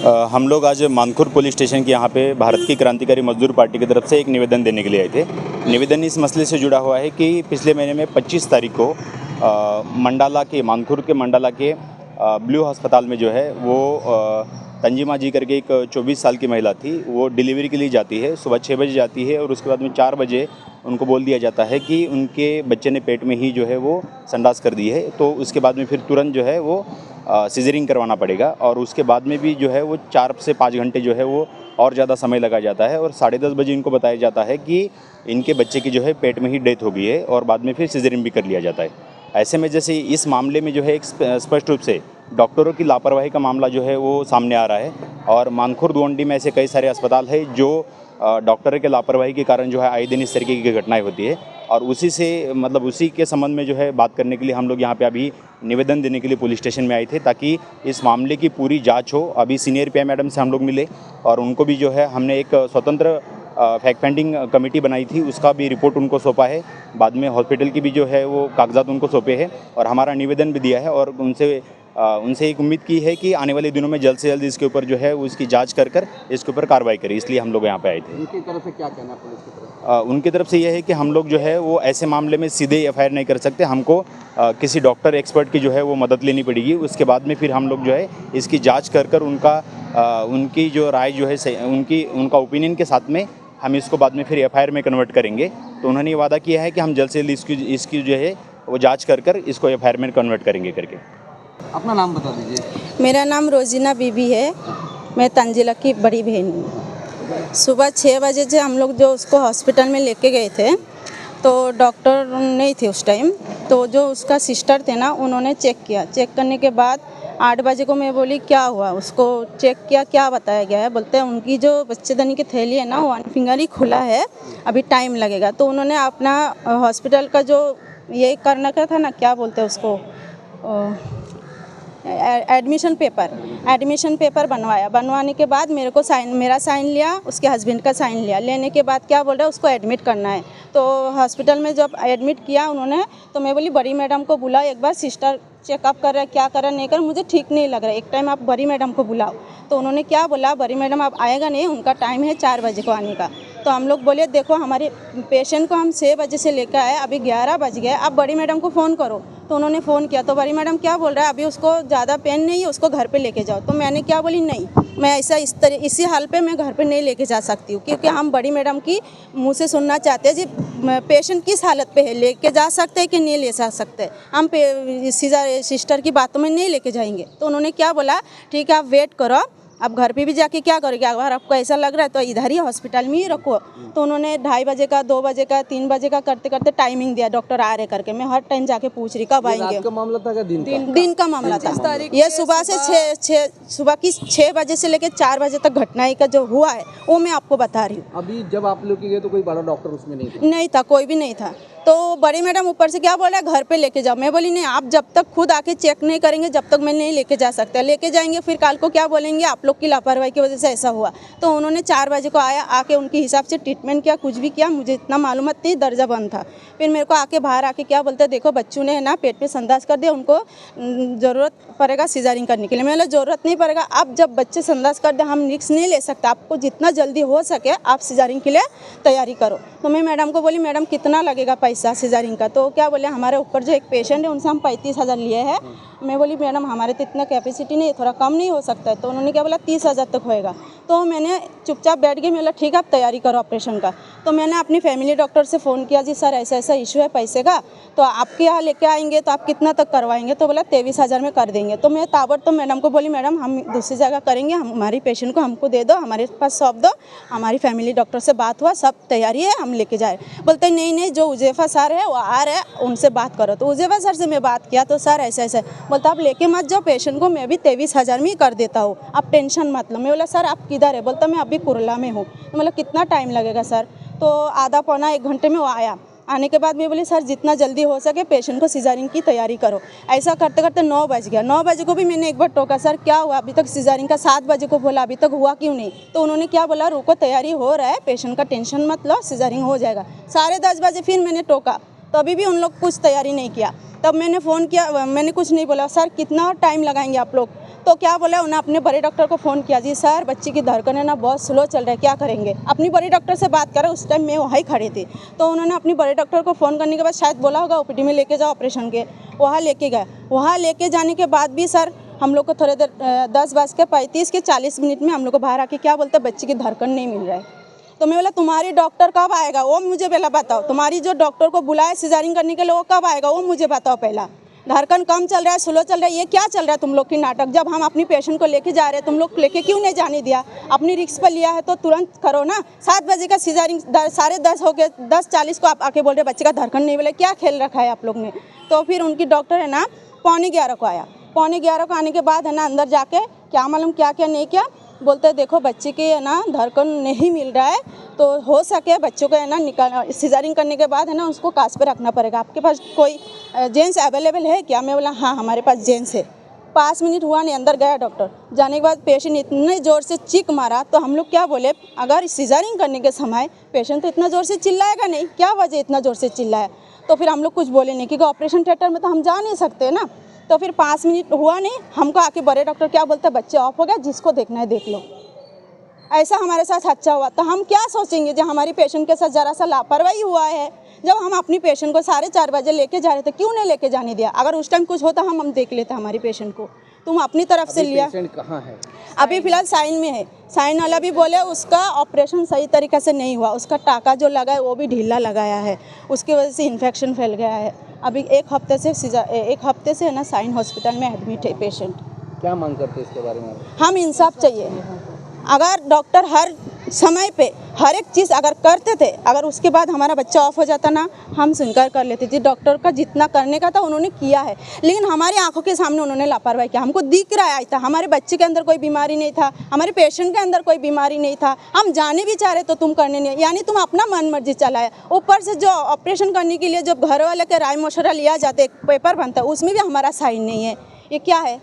हम लोग आज मानखुर पुलिस स्टेशन के यहाँ पे भारत की क्रांतिकारी मजदूर पार्टी की तरफ से एक निवेदन देने के लिए आए थे। निवेदन इस मसले से जुड़ा हुआ है कि पिछले महीने में 25 तारीख को मंडाला के मानखुर के मंडाला के ब्लू अस्पताल में जो है वो तंजीमा जी करके एक 24 साल की महिला थी। वो डिलीवरी के लिए जाती है, सुबह 6 बजे जाती है और उसके बाद में 4 बजे उनको बोल दिया जाता है कि उनके बच्चे ने पेट में ही जो है वो संडास कर दी है। तो उसके बाद में फिर तुरंत जो है वो सीजरिंग करवाना पड़ेगा और उसके बाद में भी जो है वो 4 से 5 घंटे जो है वो और ज़्यादा समय लगा जाता है और 10:30 बजे इनको बताया जाता है कि इनके बच्चे की जो है पेट में ही डेथ हो गई है और बाद में फिर सीजरिंग भी कर लिया जाता है। ऐसे में जैसे इस मामले में जो है एक स्पष्ट रूप से डॉक्टरों की लापरवाही का मामला जो है वो सामने आ रहा है और मानखुर गोंडी में ऐसे कई सारे अस्पताल है जो डॉक्टरों के लापरवाही के कारण जो है आए दिन इस तरीके की घटनाएं होती है और उसी से मतलब उसी के संबंध में जो है बात करने के लिए हम लोग यहाँ पे अभी निवेदन देने के लिए पुलिस स्टेशन में आए थे ताकि इस मामले की पूरी जांच हो। अभी सीनियर पीआई मैडम से हम लोग मिले और उनको भी जो है हमने एक स्वतंत्र फैक्ट फाइंडिंग कमेटी बनाई थी, उसका भी रिपोर्ट उनको सौंपा है। बाद में हॉस्पिटल की भी जो है वो कागजात उनको सौंपे हैं और हमारा निवेदन भी दिया है और उनसे एक उम्मीद की है कि आने वाले दिनों में जल्द से जल्द इसके ऊपर जो है उसकी जांच कर इसके ऊपर कार्रवाई करें। इसलिए हम लोग यहाँ पे आए थे। उनकी तरफ से क्या कहना पुलिस की तरफ? उनकी तरफ से यह है कि हम लोग जो है वो ऐसे मामले में सीधे एफआईआर नहीं कर सकते, हमको किसी डॉक्टर एक्सपर्ट की जो है वो मदद लेनी पड़ेगी। उसके बाद में फिर हम लोग जो है इसकी जाँच कर उनकी जो राय जो है उनका ओपिनियन के साथ में हम इसको बाद में फिर एफआईआर में कन्वर्ट करेंगे। तो उन्होंने ये वादा किया है कि हम जल्द से जल्द इसकी जो है वो जांच कर इसको एफआईआर में कन्वर्ट करेंगे करके। अपना नाम बता दीजिए। मेरा नाम रोजीना बीबी है, मैं तंजिला की बड़ी बहन हूँ। सुबह 6 बजे से हम लोग जो उसको हॉस्पिटल में लेके गए थे तो डॉक्टर नहीं थे उस टाइम, तो जो उसका सिस्टर थे ना उन्होंने चेक किया। चेक करने के बाद 8 बजे को मैं बोली क्या हुआ, उसको चेक किया, क्या बताया गया है। बोलते हैं उनकी जो बच्चेदानी की थैली है ना 1 फिंगर ही खुला है, अभी टाइम लगेगा। तो उन्होंने अपना हॉस्पिटल का जो ये करना का था ना, क्या बोलते हैं उसको, एडमिशन पेपर बनवाने के बाद मेरा साइन लिया, उसके हस्बैंड का साइन लिया। लेने के बाद क्या बोल रहा है उसको एडमिट करना है। तो हॉस्पिटल में जब एडमिट किया उन्होंने, तो मैं बोली बड़ी मैडम को बुलाओ एक बार, सिस्टर चेकअप कर रहा है, क्या कर रहा है नहीं कर, मुझे ठीक नहीं लग रहा है, एक टाइम आप बड़ी मैडम को बुलाओ। तो उन्होंने क्या बोला, बड़ी मैडम आप आएगा नहीं, उनका टाइम है 4 बजे को आने का। तो हम लोग बोले देखो हमारे पेशेंट को हम 6 बजे से लेकर आए, अभी 11 बज गए, आप बड़ी मैडम को फ़ोन करो। तो उन्होंने फ़ोन किया तो बड़ी मैडम क्या बोल रहा है, अभी उसको ज़्यादा पेन नहीं है, उसको घर पे लेके जाओ। तो मैंने क्या बोली, नहीं मैं इसी हाल पे मैं घर पे नहीं लेके जा सकती हूँ, क्योंकि हम बड़ी मैडम की मुँह से सुनना चाहते हैं जी पेशेंट किस हालत पे है, लेके जा सकते हैं कि नहीं ले जा सकते, हम सिस्टर की बातों में नहीं लेके जाएंगे। तो उन्होंने क्या बोला, ठीक है आप वेट करो, अब घर पे भी जाके क्या करोगे, अगर आपको ऐसा लग रहा है तो इधर ही हॉस्पिटल में ही रखो। तो उन्होंने 2:30 बजे का, 2 बजे का, 3 बजे का करते करते टाइमिंग दिया, डॉक्टर आ रहे करके। मैं हर टाइम जाके पूछ रही कब आएंगे। रात का मामला था क्या दिन का मामला था। ये सुबह से सुबह की 6 बजे से लेकर 4 बजे तक घटना का जो हुआ है वो मैं आपको बता रही हूँ। अभी जब आप लोग गए तो कोई बड़ा डॉक्टर उसमें नहीं था, कोई भी नहीं था। तो बड़ी मैडम ऊपर से क्या बोल रहा है घर पे लेके जाओ। मैं बोली नहीं, आप जब तक खुद आके चेक नहीं करेंगे जब तक मैं नहीं लेके जा सकता। लेके जाएंगे फिर कल को क्या बोलेंगे, आप लोग की लापरवाही की वजह से ऐसा हुआ। तो उन्होंने 4 बजे को आके उनके हिसाब से ट्रीटमेंट किया, कुछ भी किया, मुझे इतना मालूमत नहीं, दर्जा बंद था। फिर मेरे को आके बाहर आके क्या बोलते, देखो बच्चों ने ना पेट पे संडास कर दिया, उनको ज़रूरत पड़ेगा सिजारिंग करने के लिए। मैंने ज़रूरत नहीं पड़ेगा, आप जब बच्चे संडास कर दे हम रिस्क नहीं ले सकते, आपको जितना जल्दी हो सके आप सिजारिंग के लिए तैयारी करो। तो मैं मैडम को बोली मैडम कितना लगेगा पैसा सिजारिंग का। तो क्या बोले, हमारे ऊपर जो एक पेशेंट है उनसे हम 35,000 लिए हैं। मैं बोली मैडम हमारे तो इतना कैपेसिटी नहीं है, थोड़ा कम नहीं हो सकता है। तो उन्होंने क्या बोला 30,000 तक होएगा। तो मैंने चुपचाप बैठ गई, मैं बोला ठीक है आप तैयारी करो ऑपरेशन का। तो मैंने अपनी फैमिली डॉक्टर से फ़ोन किया, जी सर ऐसा ऐसा इशू है पैसे का, तो आपके यहाँ लेके आएंगे तो आप कितना तक करवाएंगे। तो बोला 23,000 में कर देंगे। तो मैं ताबड़तोड़ मैडम को बोली मैडम हम दूसरी जगह करेंगे, हमारी पेशेंट को हमको दे दो, हमारे पास सौंप दो, हमारी फैमिली डॉक्टर से बात हुआ, सब तैयारी है, हम लेके जाए। बोलते नहीं जो उजेफा सर है वो आ रहे हैं, उनसे बात करो। तो उजेफा सर से मैं बात किया तो सर ऐसा ऐसा बोलता आप लेके मत जाओ पेशेंट को, मैं भी 23,000 में ही कर देता हूँ, आप टेंशन मत लो। मैं बोला सर आप किधर है, बोलता मैं अभी कुरला में हूँ। तो मतलब कितना टाइम लगेगा सर। तो आधा पौना 1 घंटे में वो आया। आने के बाद मैं बोली सर जितना जल्दी हो सके पेशेंट को सिजारिंग की तैयारी करो। ऐसा करते करते 9 बज गया। 9 बजे को भी मैंने एक बार टोका, सर क्या हुआ अभी तक सिजारिंग का, 7 बजे को बोला अभी तक हुआ क्यों नहीं। तो उन्होंने क्या बोला, रुको तैयारी हो रहा है, पेशेंट का टेंशन मत लो, सिजारिंग हो जाएगा। 10:30 बजे फिर मैंने टोका, तो अभी भी उन लोग कुछ तैयारी नहीं किया। तब मैंने फ़ोन किया, मैंने कुछ नहीं बोला, सर कितना टाइम लगाएंगे आप लोग। तो क्या बोला, उन्हें अपने बड़े डॉक्टर को फ़ोन किया, जी सर बच्ची की धड़कन है ना बहुत स्लो चल रहा है, क्या करेंगे। अपनी बड़ी डॉक्टर से बात करें, उस टाइम मैं वहाँ ही खड़ी थी। तो उन्होंने अपनी बड़े डॉक्टर को फ़ोन करने के बाद शायद बोला होगा ओपीडी में लेके जाओ ऑपरेशन के, वहाँ लेके गए। वहाँ लेके जाने के बाद भी सर हम लोग को थोड़ी देर 10:35 के 40 मिनट में हम लोग को बाहर आके क्या बोलते, बच्ची की धड़कन नहीं मिल रहा है। तो मैं बोला तुम्हारी डॉक्टर कब आएगा वो मुझे पहला बताओ, तुम्हारी जो डॉक्टर को बुलाया सिजारिंग करने के लिए वो कब आएगा वो मुझे बताओ पहला। धड़कन कम चल रहा है, स्लो चल रहा है, ये क्या चल रहा है तुम लोग की नाटक। जब हम अपनी पेशेंट को लेके जा रहे हैं, तुम लोग लेके क्यों नहीं जाने दिया। अपनी रिस्क पर लिया है तो तुरंत करो ना। 7 बजे का सिजारिंग 10:30 हो गए, 10:40 को आप आके बोल रहे बच्चे का धड़कन नहीं मिला, क्या खेल रखा है आप लोग ने। तो फिर उनकी डॉक्टर है ना 11:15 को आया। 11:15 को आने के बाद है ना अंदर जाके क्या मालूम क्या क्या नहीं किया, बोलते देखो बच्चे की है ना धड़कन नहीं मिल रहा है, तो हो सके बच्चों को है ना निकाल सिजारिंग करने के बाद है ना उसको कास पे रखना पड़ेगा। आपके पास कोई जेंट्स अवेलेबल है क्या। मैं बोला हाँ हमारे पास जेंट्स है। 5 मिनट हुआ नहीं, अंदर गया डॉक्टर। जाने के बाद पेशेंट इतने ज़ोर से चीख मारा तो हम लोग क्या बोले, अगर सिजारिंग करने के समय पेशेंट तो इतना ज़ोर से चिल्लाएगा नहीं, क्या वजह इतना ज़ोर से चिल्लाया। तो फिर हम लोग कुछ बोले नहीं क्योंकि ऑपरेशन थिएटर में तो हम जा नहीं सकते ना। तो फिर 5 मिनट हुआ नहीं, हमको आके बड़े डॉक्टर क्या बोलते, बच्चे ऑफ हो गया, जिसको देखना है देख लो। ऐसा हमारे साथ अच्छा हुआ। तो हम क्या सोचेंगे जब हमारी पेशेंट के साथ ज़रा सा लापरवाही हुआ है। जब हम अपनी पेशेंट को 4:30 बजे लेके जा रहे थे, क्यों नहीं लेके जाने दिया। अगर उस टाइम कुछ होता हम देख लेते हमारी पेशेंट को। तुम अपनी तरफ से लिया। पेशेंट कहाँ है। अभी फिलहाल साइन में है। साइन वाला भी बोले उसका ऑपरेशन सही तरीके से नहीं हुआ, उसका टाका जो लगा है वो भी ढीला लगाया है, उसकी वजह से इन्फेक्शन फैल गया है। अभी एक हफ्ते से है ना साइन हॉस्पिटल में एडमिट है पेशेंट। क्या मांग करते हैं इसके बारे में। हम इंसाफ चाहिए। अगर डॉक्टर हर समय पे हर एक चीज़ अगर करते थे, अगर उसके बाद हमारा बच्चा ऑफ हो जाता ना, हम स्वीकार कर लेते थे। डॉक्टर का जितना करने का था उन्होंने किया है, लेकिन हमारी आंखों के सामने उन्होंने लापरवाही किया। हमको दिख रहा है था हमारे बच्चे के अंदर कोई बीमारी नहीं था, हमारे पेशेंट के अंदर कोई बीमारी नहीं था, हम जाने भी चाह रहे तो तुम करने नहीं, यानी तुम अपना मन मर्जी चलाए। ऊपर से जो ऑपरेशन करने के लिए जब घर वाले के राय मशवरा लिया जाता है, एक पेपर बनता है, उसमें भी हमारा साइन नहीं है। ये क्या है।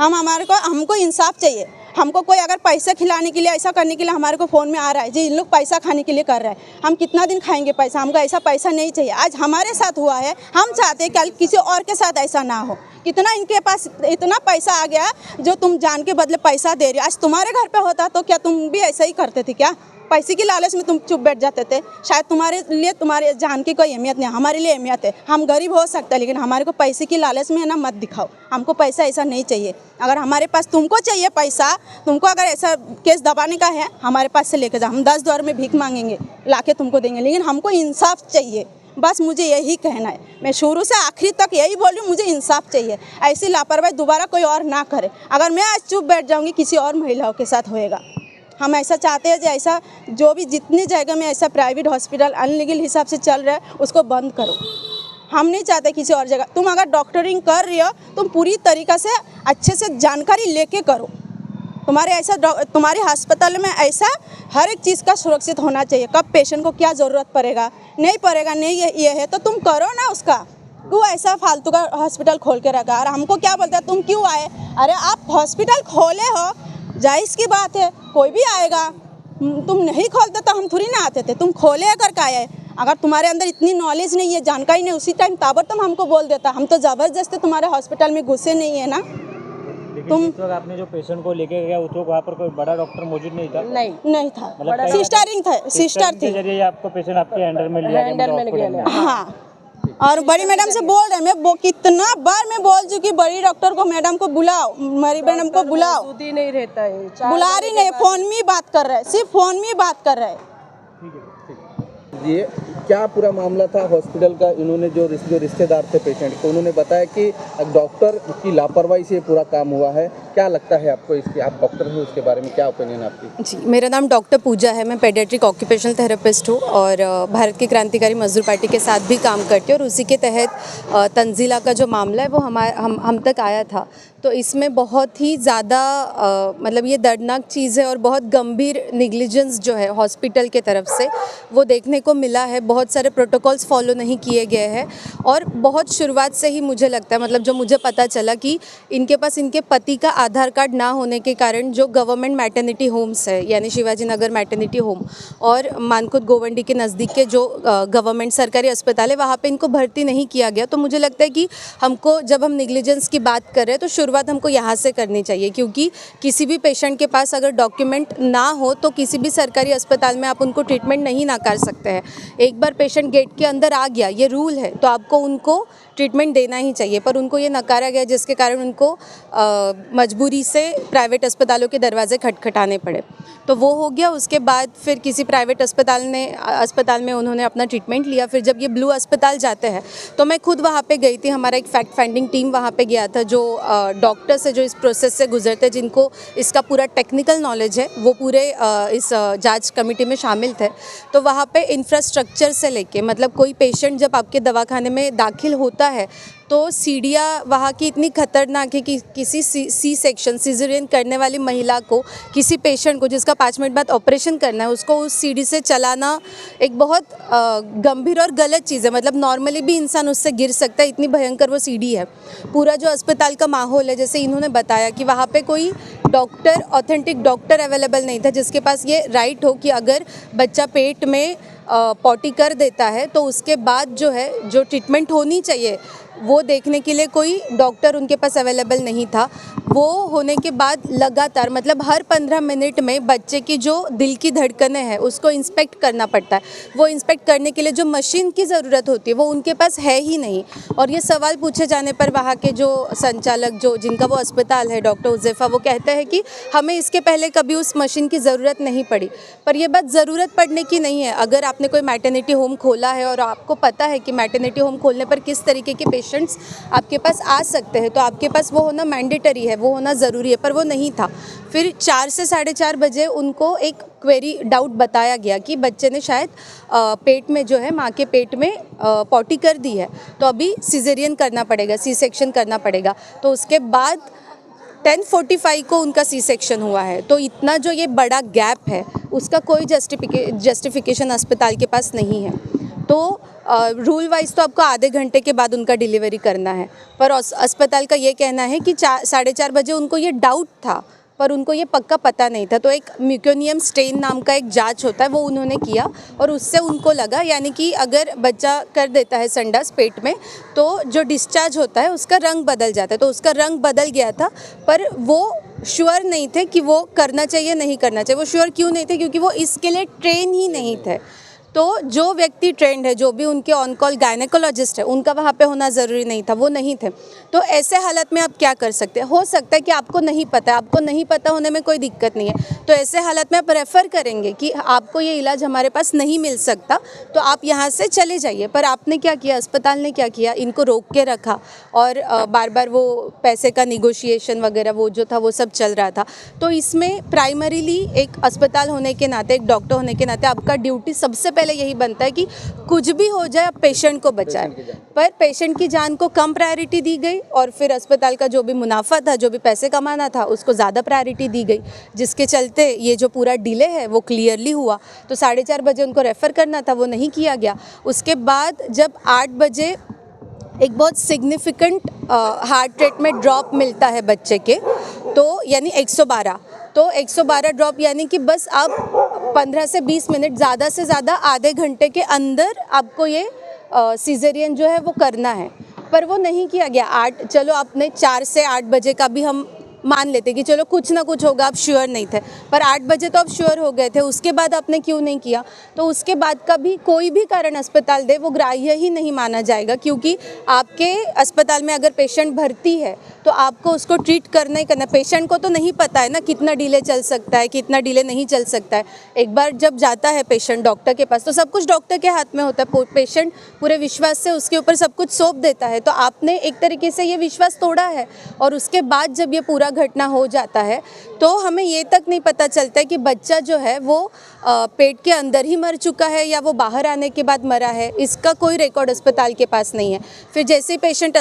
हमको इंसाफ चाहिए। हमको कोई अगर पैसा खिलाने के लिए ऐसा करने के लिए हमारे को फ़ोन में आ रहा है जी इन लोग पैसा खाने के लिए कर रहे हैं, हम कितना दिन खाएंगे पैसा। हमको ऐसा पैसा नहीं चाहिए। आज हमारे साथ हुआ है, हम चाहते हैं कल किसी और के साथ ऐसा ना हो। कितना इनके पास इतना पैसा आ गया जो तुम जान के बदले पैसा दे रहे हो। आज तुम्हारे घर पे होता तो क्या तुम भी ऐसा ही करते थे क्या। पैसे की लालच में तुम चुप बैठ जाते थे। शायद तुम्हारे लिए तुम्हारे जान की कोई अहमियत नहीं, हमारे लिए अहमियत है। हम गरीब हो सकते हैं लेकिन हमारे को पैसे की लालच में है ना मत दिखाओ। हमको पैसा ऐसा नहीं चाहिए। अगर हमारे पास तुमको चाहिए पैसा, तुमको अगर ऐसा केस दबाने का है हमारे पास से लेके जाओ। हम 10 द्वार में भीख मांगेंगे, लाके तुमको देंगे, लेकिन हमको इंसाफ चाहिए। बस मुझे यही कहना है। मैं शुरू से आखिरी तक यही बोलूँ, मुझे इंसाफ चाहिए। ऐसी लापरवाही दोबारा कोई और ना करे। अगर मैं आज चुप बैठ जाऊँगी किसी और महिलाओं के साथ होएगा। हम ऐसा चाहते हैं कि ऐसा जो भी जितनी जगह में ऐसा प्राइवेट हॉस्पिटल अनलीगल हिसाब से चल रहा है उसको बंद करो। हम नहीं चाहते किसी और जगह। तुम अगर डॉक्टरिंग कर रही हो तुम पूरी तरीक़ा से अच्छे से जानकारी लेके करो। तुम्हारे अस्पताल में ऐसा हर एक चीज़ का सुरक्षित होना चाहिए। कब पेशेंट को क्या ज़रूरत पड़ेगा नहीं ये है तो तुम करो ना उसका। तू ऐसा फालतू का हॉस्पिटल खोल के रखा। और हमको क्या बोलते हैं तुम क्यों आए। अरे आप हॉस्पिटल खोले हो, जायज़ की बात है, कोई भी आएगा। तुम नहीं खोलते तो हम थोड़ी ना आते थे, तुम खोले कर का आए। अगर तुम्हारे अंदर इतनी नॉलेज नहीं है, जानकारी नहीं, उसी टाइम ताबड़तोड़ हमको बोल देता। हम तो ज़बरदस्ती तुम्हारे हॉस्पिटल में घुसे नहीं है ना। तुम आपने जो पेशेंट को लेके गया उस वहाँ पर कोई बड़ा डॉक्टर मौजूद नहीं था। नहीं था, सिस्टर थी। जरिए आपको पेशेंट आपके हैंडल में लिया। हाँ, और बड़ी मैडम से बोल रहे मैं कितना बार मैं बोल चुकी बड़ी डॉक्टर को, मैडम को बुलाओ, मेरी मैडम को बुलाओ। नहीं रहता है, बुला रही नहीं, फोन में ही बात कर रहा है, सिर्फ फोन में ही बात कर रहा है। ये क्या पूरा मामला था हॉस्पिटल का। इन्होंने जो रिश्तेदार थे पेशेंट को, उन्होंने बताया कि डॉक्टर की लापरवाही से पूरा काम हुआ है। क्या लगता है आपको इसकी, आप डॉक्टर हैं, उसके बारे में क्या ओपिनियन आपकी। जी, मेरा नाम डॉक्टर पूजा है। मैं पेडियाट्रिक ऑक्यूपेशनल थेरेपिस्ट हूँ और भारत की क्रांतिकारी मजदूर पार्टी के साथ भी काम करती हूँ। और उसी के तहत तंजीला का जो मामला है वो हम तक आया था। तो इसमें बहुत ही ज़्यादा मतलब ये दर्दनाक चीज़ है और बहुत गंभीर निग्लिजेंस जो है हॉस्पिटल के तरफ से वो देखने को मिला है। बहुत सारे प्रोटोकॉल्स फॉलो नहीं किए गए हैं और बहुत शुरुआत से ही मुझे लगता है, मतलब जो मुझे पता चला कि इनके पास इनके पति का आधार कार्ड ना होने के कारण जो गवर्नमेंट मैटरनिटी होम्स है यानी शिवाजी नगर मैटरनिटी होम और मानकुद गोवंडी के नज़दीक के जो गवर्नमेंट सरकारी अस्पताल है वहाँ पे इनको भर्ती नहीं किया गया। तो मुझे लगता है कि हमको जब हम निग्लिजेंस की बात कर रहे हैं तो शुरुआत हमको यहाँ से करनी चाहिए, क्योंकि किसी भी पेशेंट के पास अगर डॉक्यूमेंट ना हो तो किसी भी सरकारी अस्पताल में आप उनको ट्रीटमेंट नहीं नकार सकते हैं। एक बार पेशेंट गेट के अंदर आ गया, ये रूल है, तो आपको उनको ट्रीटमेंट देना ही चाहिए, पर उनको ये नकारा गया जिसके कारण उनको मजबूरी से प्राइवेट अस्पतालों के दरवाजे खटखटाने पड़े। तो वो हो गया। उसके बाद फिर किसी प्राइवेट अस्पताल में उन्होंने अपना ट्रीटमेंट लिया। फिर जब ये ब्लू अस्पताल जाते हैं तो मैं खुद वहाँ पे गई थी, हमारा एक फैक्ट फाइंडिंग टीम वहाँ पे गया था जो डॉक्टर्स है जो इस प्रोसेस से गुजरते हैं, जिनको इसका पूरा टेक्निकल नॉलेज है, वो पूरे इस जांच कमेटी में शामिल थे। तो वहाँ पे इंफ्रास्ट्रक्चर से लेके मतलब कोई पेशेंट जब आपके दवाखाने में दाखिल होता है तो सीढ़ियाँ वहाँ की इतनी खतरनाक है कि किसी सी सेक्शन सीजरियन करने वाली महिला को, किसी पेशेंट को जिसका 5 मिनट बाद ऑपरेशन करना है, उसको उस सीढ़ी से चलाना एक बहुत गंभीर और गलत चीज़ है। मतलब नॉर्मली भी इंसान उससे गिर सकता है, इतनी भयंकर वो सीढ़ी है। पूरा जो अस्पताल का माहौल है, जैसे इन्होंने बताया कि वहाँ पे कोई डॉक्टर, ऑथेंटिक डॉक्टर अवेलेबल नहीं था जिसके पास ये राइट हो कि अगर बच्चा पेट में पॉटी कर देता है तो उसके बाद जो है जो ट्रीटमेंट होनी चाहिए वो देखने के लिए कोई डॉक्टर उनके पास अवेलेबल नहीं था। वो होने के बाद लगातार मतलब हर 15 मिनट में बच्चे की जो दिल की धड़कनें हैं उसको इंस्पेक्ट करना पड़ता है। वो इंस्पेक्ट करने के लिए जो मशीन की ज़रूरत होती है वो उनके पास है ही नहीं। और ये सवाल पूछे जाने पर वहाँ के जो संचालक जो जिनका वो अस्पताल है डॉक्टर उज़ैफ़ा, वो कहते हैं कि हमें इसके पहले कभी उस मशीन की ज़रूरत नहीं पड़ी। पर ये बात ज़रूरत पड़ने की नहीं है। अगर आपने कोई मैटरनिटी होम खोला है और आपको पता है कि मैटरनिटी होम खोलने पर किस तरीके के पेशेंट्स आपके पास आ सकते हैं, तो आपके पास वो होना मैंडेटरी है, वो होना ज़रूरी है, पर वो नहीं था। फिर 4 से 4:30 बजे उनको एक क्वेरी डाउट बताया गया कि बच्चे ने शायद पेट में जो है माँ के पेट में पॉटी कर दी है, तो अभी सिजेरियन करना पड़ेगा, सी सेक्शन करना पड़ेगा। तो उसके बाद 10:45 को उनका सी सेक्शन हुआ है। तो इतना जो ये बड़ा गैप है उसका कोई जस्टिफिकेशन अस्पताल के पास नहीं है। तो रूल वाइज तो आपको आधे घंटे के बाद उनका डिलीवरी करना है, पर अस्पताल का ये कहना है कि 4:30 बजे उनको ये डाउट था पर उनको ये पक्का पता नहीं था। तो एक म्यूकोनियम स्टेन नाम का एक जांच होता है वो उन्होंने किया और उससे उनको लगा, यानी कि अगर बच्चा कर देता है संडास पेट में तो जो डिस्चार्ज होता है उसका रंग बदल जाता है। तो उसका रंग बदल गया था, पर वो श्योर नहीं थे कि वो करना चाहिए नहीं करना चाहिए। वो श्योर क्यों नहीं थे? क्योंकि वो इसके लिए ट्रेन ही नहीं थे। तो जो व्यक्ति ट्रेंड है, जो भी उनके ऑन कॉल गायनेकोलॉजिस्ट है, उनका वहाँ पे होना ज़रूरी नहीं था, वो नहीं थे। तो ऐसे हालत में आप क्या कर सकते हैं? हो सकता है कि आपको नहीं पता है, आपको नहीं पता होने में कोई दिक्कत नहीं है। तो ऐसे हालत में आप रेफ़र करेंगे कि आपको ये इलाज हमारे पास नहीं मिल सकता, तो आप यहाँ से चले जाइए। पर आपने क्या किया, अस्पताल ने क्या किया, इनको रोक के रखा और बार बार वो पैसे का निगोशिएशन वगैरह वो जो था वो सब चल रहा था। तो इसमें प्राइमरीली एक अस्पताल होने के नाते, एक डॉक्टर होने के नाते आपका ड्यूटी सबसे पहले यही बनता है कि कुछ भी हो जाए आप पेशेंट को बचाएं। पर पेशेंट की जान को कम प्रायोरिटी दी गई और फिर अस्पताल का जो भी मुनाफा था, जो भी पैसे कमाना था, उसको ज़्यादा प्रायोरिटी दी गई, जिसके चलते ये जो पूरा डिले है वो क्लियरली हुआ। तो 4:30 बजे उनको रेफ़र करना था, वो नहीं किया गया। उसके बाद जब 8 बजे एक बहुत सिग्निफिकेंट हार्ट रेट में ड्रॉप मिलता है बच्चे के, तो यानी 112, तो 112 ड्रॉप यानी कि बस आप 15 से 20 मिनट, ज़्यादा से ज़्यादा आधे घंटे के अंदर आपको ये सीज़ेरियन जो है वो करना है। पर वो नहीं किया गया। चलो आपने 4 से 8 बजे का भी हम मान लेते कि चलो कुछ ना कुछ होगा, आप श्योर नहीं थे, पर 8 बजे तो आप श्योर हो गए थे। उसके बाद आपने क्यों नहीं किया? तो उसके बाद का भी कोई भी कारण अस्पताल दे वो ग्राह्य ही नहीं माना जाएगा, क्योंकि आपके अस्पताल में अगर पेशेंट भर्ती है तो आपको उसको ट्रीट करना ही करना। पेशेंट को तो नहीं पता है ना कितना डिले चल सकता है, कितना डिले नहीं चल सकता है। एक बार जब जाता है पेशेंट डॉक्टर के पास तो सब कुछ डॉक्टर के हाथ में होता है। पेशेंट पूरे विश्वास से उसके ऊपर सब कुछ सौंप देता है। तो आपने एक तरीके से ये विश्वास तोड़ा है और उसके बाद जब ये पूरा घटना हो जाता है तो हमें ये तक नहीं पता चलता है कि बच्चा जो है वो पेट के अंदर ही मर चुका है या वो बाहर आने के बाद मरा है। इसका कोई रिकॉर्ड अस्पताल के पास नहीं है। फिर जैसे ही पेशेंट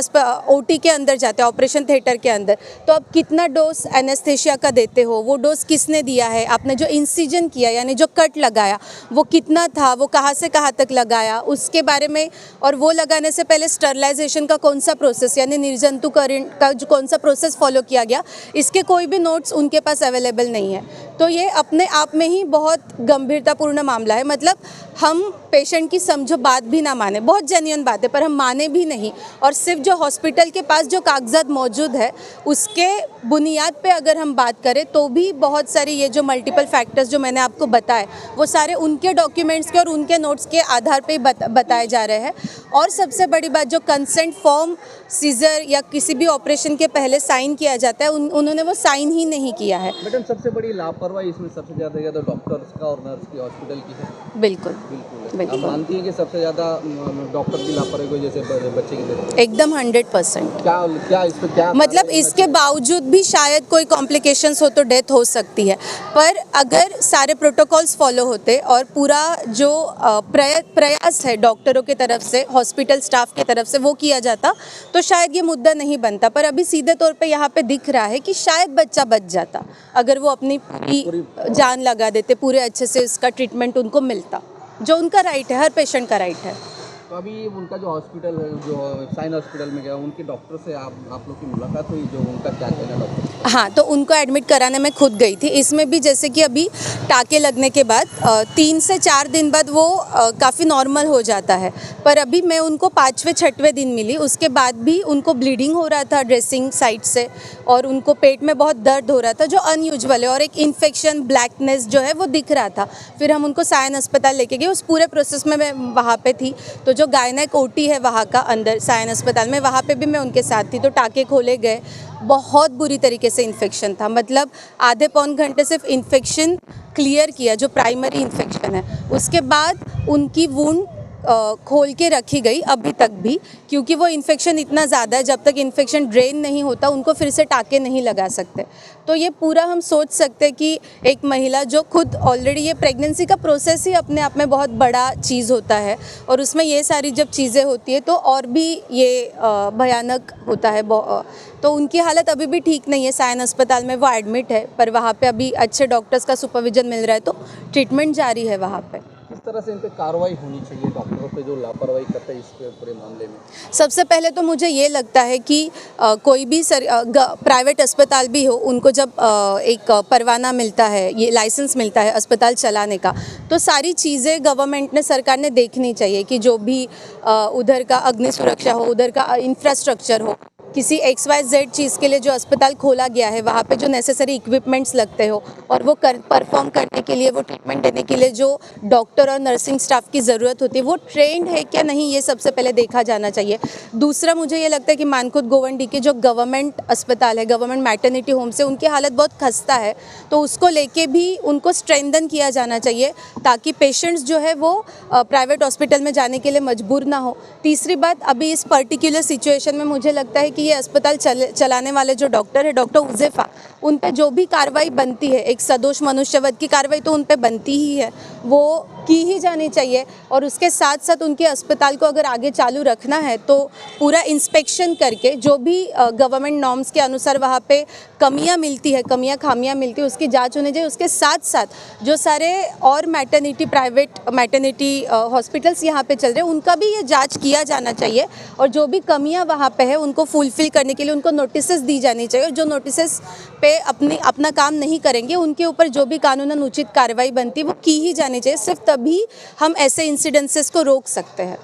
ओटी के अंदर जाते हैं, ऑपरेशन थिएटर के अंदर, तो आप कितना डोज एनेस्थेशिया का देते हो, वो डोज किसने दिया है, आपने जो इंसिजन किया यानी जो कट लगाया वो कितना था, वो कहाँ से कहाँ तक लगाया, उसके बारे में, और वो लगाने से पहले स्टरलाइजेशन का कौन सा प्रोसेस यानी निर्जंतुकरण का जो कौन सा प्रोसेस फॉलो किया गया, इसके कोई भी नोट्स उनके पास अवेलेबल नहीं है। तो ये अपने आप में ही बहुत गंभीरतापूर्ण मामला है। मतलब हम पेशेंट की समझो बात भी ना माने, बहुत जेन्युइन बात है, पर हम माने भी नहीं, और सिर्फ जो हॉस्पिटल के पास जो कागजात मौजूद है उसके बुनियाद पे अगर हम बात करें तो भी बहुत सारी ये जो मल्टीपल फैक्टर्स जो मैंने आपको बताए वो सारे उनके डॉक्यूमेंट्स के और उनके नोट्स के आधार पे बताए जा रहे हैं। और सबसे बड़ी बात, जो कंसेंट फॉर्म सीजर या किसी भी ऑपरेशन के पहले साइन किया जाता है उन्होंने वो साइन ही नहीं किया है। मैडम, सबसे बड़ी लापरवाही इसमें सबसे ज़्यादा डॉक्टर्स का और नर्स की, हॉस्पिटल की है। बिल्कुल आप मानती हैं कि सबसे ज़्यादा डॉक्टर की लापरवाही को, जैसे बच्चे की डेथ? एकदम 100%। क्या इस पे क्या मतलब इसके बावजूद भी शायद कोई कॉम्प्लिकेशंस हो तो डेथ हो सकती है, पर अगर सारे प्रोटोकॉल्स फॉलो होते और पूरा जो प्रयास है डॉक्टरों की तरफ से, हॉस्पिटल स्टाफ की तरफ से, वो किया जाता तो शायद ये मुद्दा नहीं बनता। पर अभी सीधे तौर पे यहाँ पे दिख रहा है कि शायद बच्चा बच जाता अगर वो अपनी पूरी जान लगा देते, पूरे अच्छे से उसका ट्रीटमेंट उनको मिलता, जो उनका राइट है, हर पेशेंट का राइट है। तो अभी उनका जो हॉस्पिटल है, जो साइन हॉस्पिटल में गया, उनके डॉक्टर से आप लोग की मुलाकात हुई, जो उनका क्या कहना है डॉक्टर? हाँ, तो उनको एडमिट कराने में खुद गई थी। इसमें भी जैसे कि अभी टाँके लगने के बाद 3 से 4 दिन बाद वो काफ़ी नॉर्मल हो जाता है, पर अभी मैं उनको 5वें 6वें दिन मिली, उसके बाद भी उनको ब्लीडिंग हो रहा था ड्रेसिंग साइड से, और उनको पेट में बहुत दर्द हो रहा था जो अनयूजुअल है, और एक इन्फेक्शन, ब्लैकनेस जो है वो दिख रहा था। फिर हम उनको सायन अस्पताल लेके गए। उस पूरे प्रोसेस में मैं वहाँ पे थी, तो जो गायनेक ओटी है वहाँ का अंदर सायन अस्पताल में, वहाँ पे भी मैं उनके साथ थी। तो टाँके खोले गए, बहुत बुरी तरीके से इन्फेक्शन था, मतलब आधे पौन घंटे सिर्फ इन्फेक्शन क्लियर किया, जो प्राइमरी इन्फेक्शन है। उसके बाद उनकी वुंड खोल के रखी गई अभी तक भी, क्योंकि वो इन्फेक्शन इतना ज़्यादा है, जब तक इन्फेक्शन ड्रेन नहीं होता उनको फिर से टाँके नहीं लगा सकते। तो ये पूरा हम सोच सकते हैं कि एक महिला जो खुद ऑलरेडी, ये प्रेगनेंसी का प्रोसेस ही अपने आप में बहुत बड़ा चीज़ होता है, और उसमें ये सारी जब चीज़ें होती है तो और भी ये भयानक होता है। तो उनकी हालत अभी भी ठीक नहीं है, सायन अस्पताल में वो एडमिट है, पर वहाँ पे अभी अच्छे डॉक्टर्स का सुपरविजन मिल रहा है, तो ट्रीटमेंट जारी है वहाँ पे। किस तरह से इन पे कार्रवाई होनी चाहिए डॉक्टरों पे जो लापरवाही करते हैं इस पूरे मामले में? सबसे पहले तो मुझे ये लगता है कि कोई भी प्राइवेट अस्पताल भी हो, उनको जब एक परवाना मिलता है, ये लाइसेंस मिलता है अस्पताल चलाने का, तो सारी चीज़ें गवर्नमेंट ने, सरकार ने देखनी चाहिए कि जो भी उधर का अग्नि सुरक्षा हो, उधर का इंफ्रास्ट्रक्चर हो, किसी XYZ चीज़ के लिए जो अस्पताल खोला गया है वहाँ पे जो नेसेसरी इक्विपमेंट्स लगते हो, और वो परफॉर्म करने के लिए, वो ट्रीटमेंट देने के लिए जो डॉक्टर और नर्सिंग स्टाफ की ज़रूरत होती है, वो ट्रेंड है क्या नहीं, ये सबसे पहले देखा जाना चाहिए। दूसरा, मुझे ये लगता है कि मानकुद गोवंडी के जो गवर्नमेंट अस्पताल है, गवर्नमेंट मैटरनिटी होम से, उनकी हालत बहुत खस्ता है, तो उसको लेके भी उनको स्ट्रेंथन किया जाना चाहिए, ताकि पेशेंट्स जो है वो प्राइवेट हॉस्पिटल में जाने के लिए मजबूर ना हो। तीसरी बात, अभी इस पर्टिकुलर सिचुएशन में मुझे लगता है कि ये अस्पताल चलाने वाले जो डॉक्टर है, डॉक्टर उज़ैफ़ा, उन पे जो भी कार्रवाई बनती है, एक सदोष मनुष्यवध की कार्रवाई तो उन पे बनती ही है, वो की ही जानी चाहिए। और उसके साथ साथ उनके अस्पताल को अगर आगे चालू रखना है तो पूरा इंस्पेक्शन करके, जो भी गवर्नमेंट नॉर्म्स के अनुसार वहाँ पे कमियाँ मिलती है, खामियाँ मिलती है, उसकी जांच होनी चाहिए। उसके साथ साथ जो सारे और प्राइवेट मैटरनिटी हॉस्पिटल्स यहाँ पे चल रहे हैं, उनका भी ये जांच किया जाना चाहिए, और जो भी कमियाँ वहाँ पे है उनको फुलफिल करने के लिए उनको नोटिसेस दी जानी चाहिए, और जो नोटिसेस पे अपना काम नहीं करेंगे उनके ऊपर जो भी कानूनन उचित कार्रवाई बनती है वो की ही जानी चाहिए। सिर्फ तभी हम ऐसे इंसिडेंसेस को रोक सकते हैं।